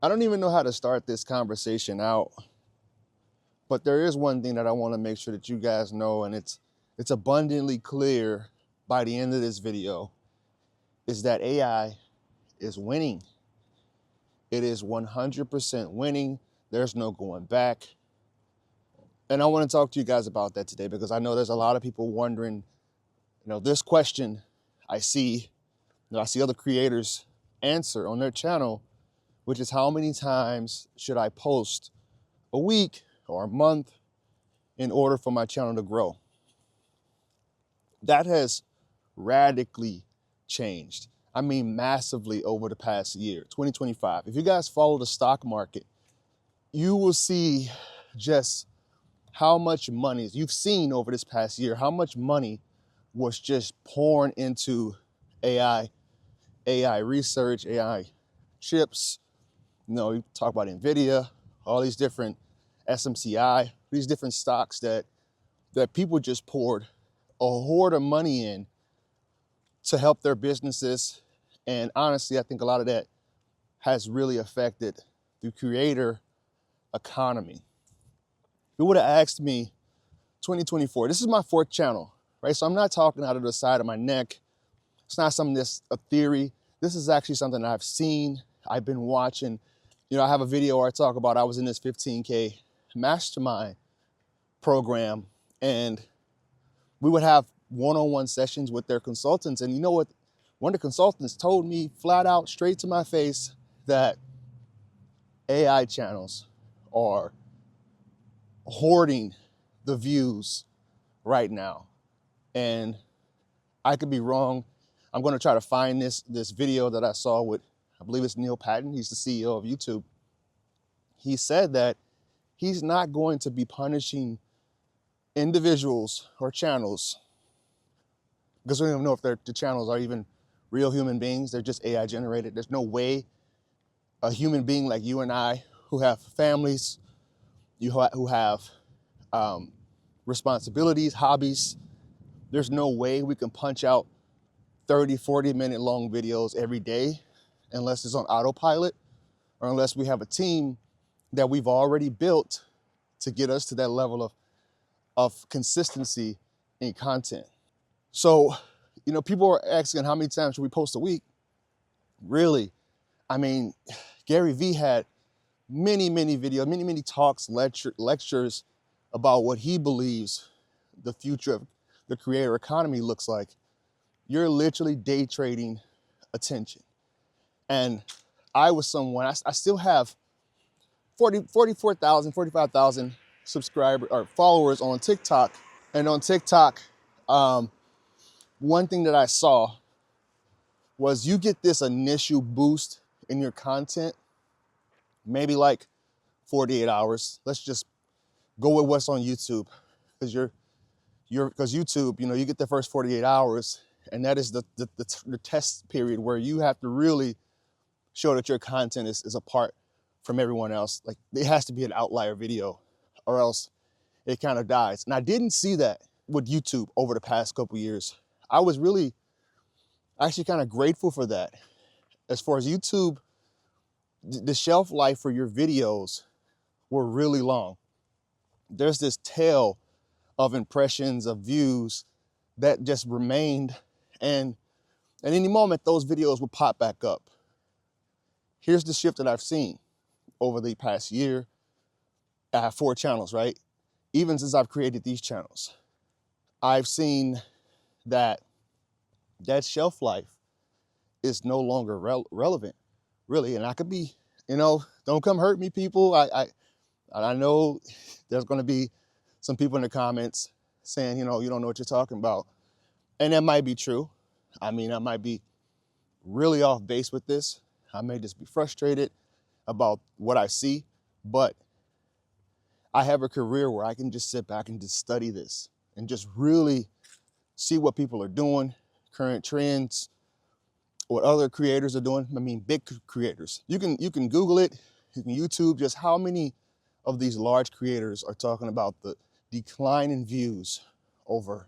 I don't even know how to start this conversation out, but there is one thing that I want to make sure that you guys know, and it's abundantly clear by the end of this video, is that AI is winning. It is 100% winning. There's no going back. And I want to talk to you guys about that today because I know there's a lot of people wondering, this question I see other creators answer on their channel, which is how many times should I post a week or a month in order for my channel to grow? That has radically changed. I mean, massively over the past year, 2025. If you guys follow the stock market, you will see just how much money you've seen over this past year, how much money was just pouring into AI research, AI chips. You talk about NVIDIA, all these different SMCI, these different stocks that people just poured a hoard of money in to help their businesses. And honestly, I think a lot of that has really affected the creator economy. If you would have asked me 2024, this is my fourth channel, right? So I'm not talking out of the side of my neck. It's not something that's a theory. This is actually something that I've seen, I've been watching. I have a video where I talk about I was in this 15K mastermind program, and we would have one-on-one sessions with their consultants. And you know what? One of the consultants told me flat out, straight to my face, that AI channels are hoarding the views right now. And I could be wrong. I'm going to try to find this video that I saw with, I believe it's Neil Patton. He's the CEO of YouTube. He said that he's not going to be punishing individuals or channels because we don't even know if the channels are even real human beings. They're just AI generated. There's no way a human being like you and I, who have families, who have responsibilities, hobbies, there's no way we can punch out 30, 40-minute long videos every day unless it's on autopilot or unless we have a team that we've already built to get us to that level of consistency in content. So, people are asking how many times should we post a week? Really? I mean, Gary Vee had many videos, many talks, lectures about what he believes the future of the creator economy looks like. You're literally day trading attention. And I was someone, I still have 44,000, 45,000 subscribers or followers on TikTok. And on TikTok, one thing that I saw was you get this initial boost in your content, maybe like 48 hours. Let's just go with what's on YouTube, because because YouTube, you get the first 48 hours, and that is the test period where you have to really show that your content is apart from everyone else. Like, it has to be an outlier video or else it kind of dies. And I didn't see that with YouTube over the past couple years. I was really actually kind of grateful for that. As far as YouTube, the shelf life for your videos were really long. There's this tail of impressions, of views that just remained, and at any moment those videos will pop back up. Here's the shift that I've seen over the past year. I have 4 channels, right? Even since I've created these channels, I've seen that shelf life is no longer relevant, really. And I could be, don't come hurt me, people. I know there's going to be some people in the comments saying, you don't know what you're talking about. And that might be true. I mean, I might be really off base with this. I may just be frustrated about what I see, but I have a career where I can just sit back and just study this and just really see what people are doing, current trends, what other creators are doing. I mean, big creators. You can Google it, you can YouTube just how many of these large creators are talking about the decline in views over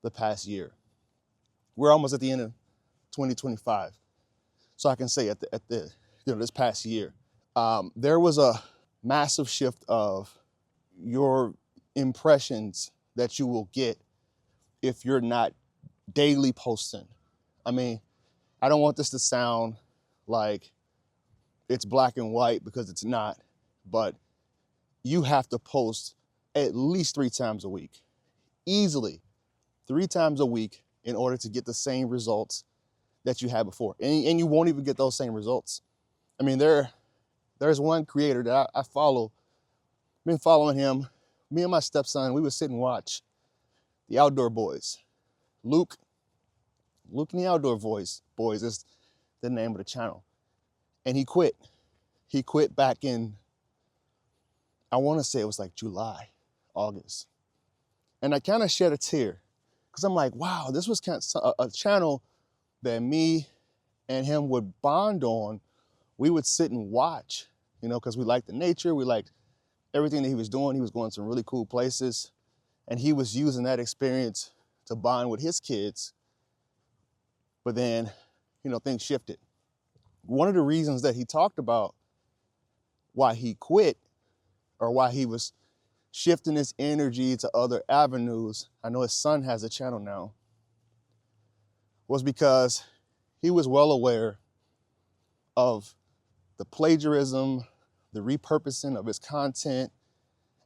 the past year. We're almost at the end of 2025. So I can say at the this past year, there was a massive shift of your impressions that you will get if you're not daily posting. I mean, I don't want this to sound like it's black and white, because it's not, but you have to post at least 3 times a week, easily 3 times a week, in order to get the same results that you had before. And you won't even get those same results. I mean, there's one creator that I follow, been following him. Me and my stepson, we would sit and watch the Outdoor Boys. Luke and the Outdoor Boys is the name of the channel. And he quit. He quit back in, I want to say it was like July, August. And I kind of shed a tear, because I'm like, wow, this was kind of a channel that me and him would bond on. We would sit and watch, you know, because we liked the nature, we liked everything that he was doing. He was going to some really cool places, and he was using that experience to bond with his kids. But then, you know, things shifted. One of the reasons that he talked about why he quit, or why he was shifting his energy to other avenues, I know his son has a channel now, was because he was well aware of the plagiarism, the repurposing of his content.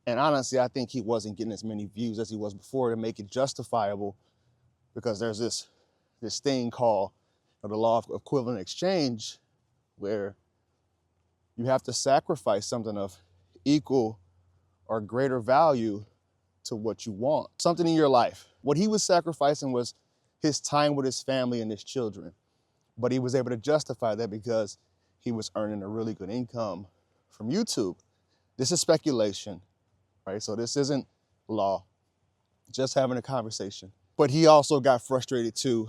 And honestly, I think he wasn't getting as many views as he was before to make it justifiable, because there's this thing called the law of equivalent exchange, where you have to sacrifice something of equal or greater value to what you want, something in your life. What he was sacrificing was his time with his family and his children, but he was able to justify that because he was earning a really good income from YouTube. This is speculation, right? So this isn't law, just having a conversation. But he also got frustrated too,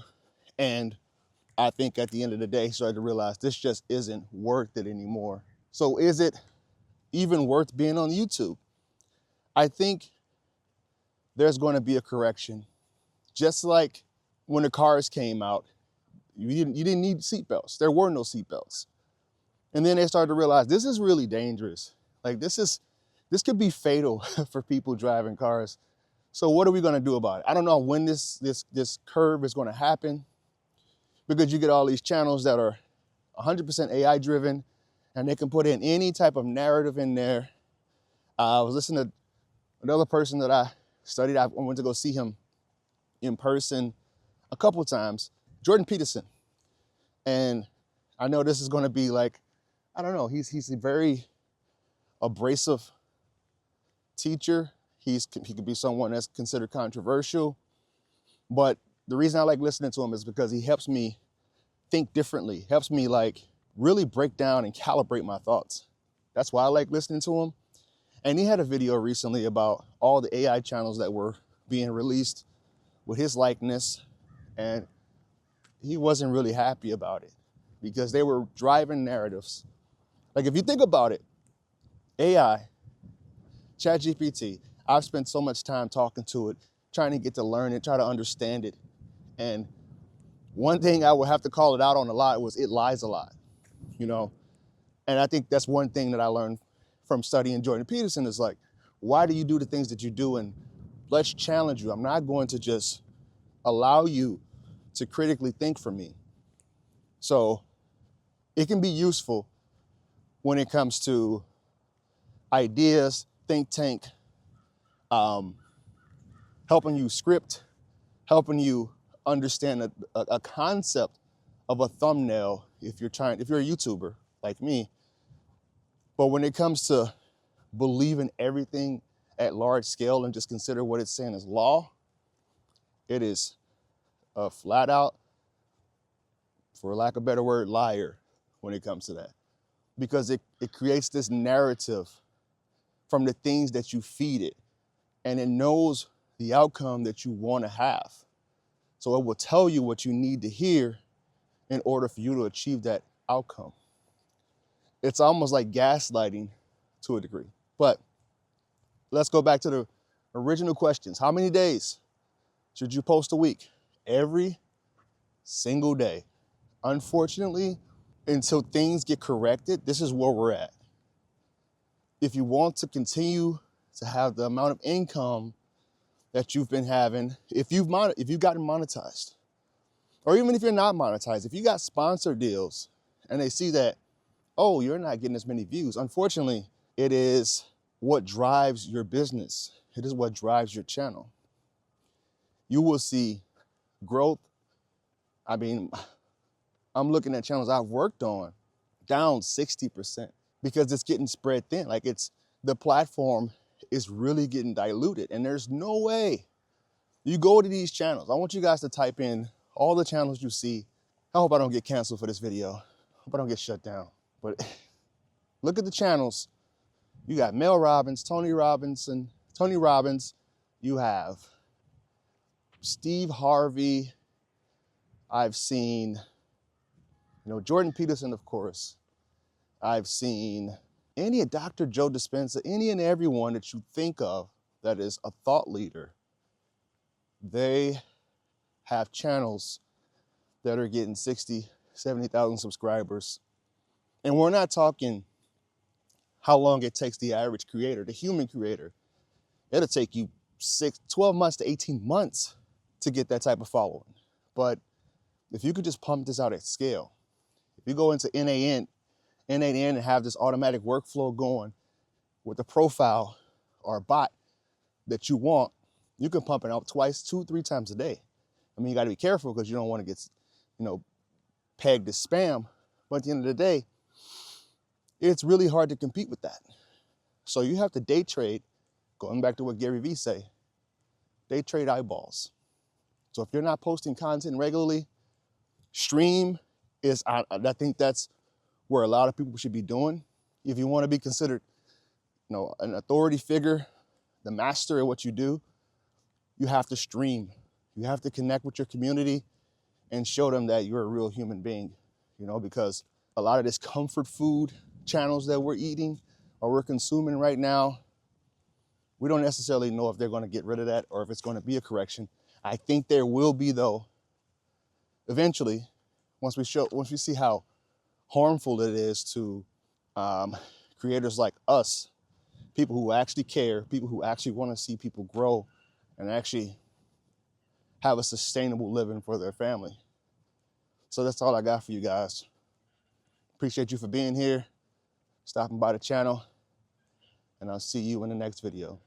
and I think at the end of the day, he started to realize this just isn't worth it anymore. So is it even worth being on YouTube? I think there's going to be a correction. Just like when the cars came out, you didn't need seatbelts. There were no seatbelts. And then they started to realize this is really dangerous. Like this could be fatal for people driving cars. So what are we going to do about it? I don't know when this curve is going to happen, because you get all these channels that are 100% AI driven, and they can put in any type of narrative in there. I was listening to another person that I studied. I went to go see him in person a couple of times, Jordan Peterson. And I know this is going to be like, I don't know, he's a very abrasive teacher. He could be someone that's considered controversial. But the reason I like listening to him is because he helps me think differently, helps me like really break down and calibrate my thoughts. That's why I like listening to him. And he had a video recently about all the AI channels that were being released with his likeness, and he wasn't really happy about it because they were driving narratives. Like if you think about it, AI, ChatGPT, I've spent so much time talking to it, trying to get to learn it, try to understand it. And one thing I would have to call it out on a lot was it lies a lot, you know? And I think that's one thing that I learned from studying Jordan Peterson is like, why do you do the things that you do? And let's challenge you. I'm not going to just allow you to critically think for me. So it can be useful when it comes to ideas, think tank, helping you script, helping you understand a concept of a thumbnail if you're a YouTuber like me. But when it comes to believing everything at large scale and just consider what it's saying as law, it is a flat out, for lack of a better word, liar when it comes to that. Because it creates this narrative from the things that you feed it, and it knows the outcome that you want to have. So it will tell you what you need to hear in order for you to achieve that outcome. It's almost like gaslighting to a degree. But let's go back to the original questions. How many days should you post a week? Every single day. Unfortunately, until things get corrected, this is where we're at. if you want to continue to have the amount of income that you've been having, if you've gotten monetized, or even if you're not monetized, if you got sponsored deals and they see that, oh, you're not getting as many views, unfortunately, it is what drives your business. It is what drives your channel. You will see growth. I mean, I'm looking at channels I've worked on down 60% because it's getting spread thin. Like the platform is really getting diluted, and there's no way. You go to these channels. I want you guys to type in all the channels you see. I hope I don't get canceled for this video. I hope I don't get shut down. But look at the channels. You got Mel Robbins, Tony Robbins. You have Steve Harvey. I've seen, Jordan Peterson, of course. I've seen Dr. Joe Dispenza, any and everyone that you think of that is a thought leader. They have channels that are getting 60, 70,000 subscribers. And we're not talking how long it takes the average creator, the human creator. It'll take you 12 months to 18 months to get that type of following. But if you could just pump this out at scale, if you go into N8N and have this automatic workflow going with a profile or a bot that you want, you can pump it out twice, 2-3 times a day. I mean, you got to be careful because you don't want to get, pegged as spam. But at the end of the day, it's really hard to compete with that. So you have to day trade, going back to what Gary Vee say, day trade eyeballs. So if you're not posting content regularly, stream is, I think that's where a lot of people should be doing. If you want to be considered, an authority figure, the master at what you do, you have to stream. You have to connect with your community and show them that you're a real human being, because a lot of this comfort food channels that we're eating or we're consuming right now, we don't necessarily know if they're going to get rid of that or if it's going to be a correction. I think there will be, though, eventually, once we see how harmful it is to creators like us, people who actually care, people who actually want to see people grow and actually have a sustainable living for their family. So that's all I got for you guys. Appreciate you for being here, stopping by the channel, and I'll see you in the next video.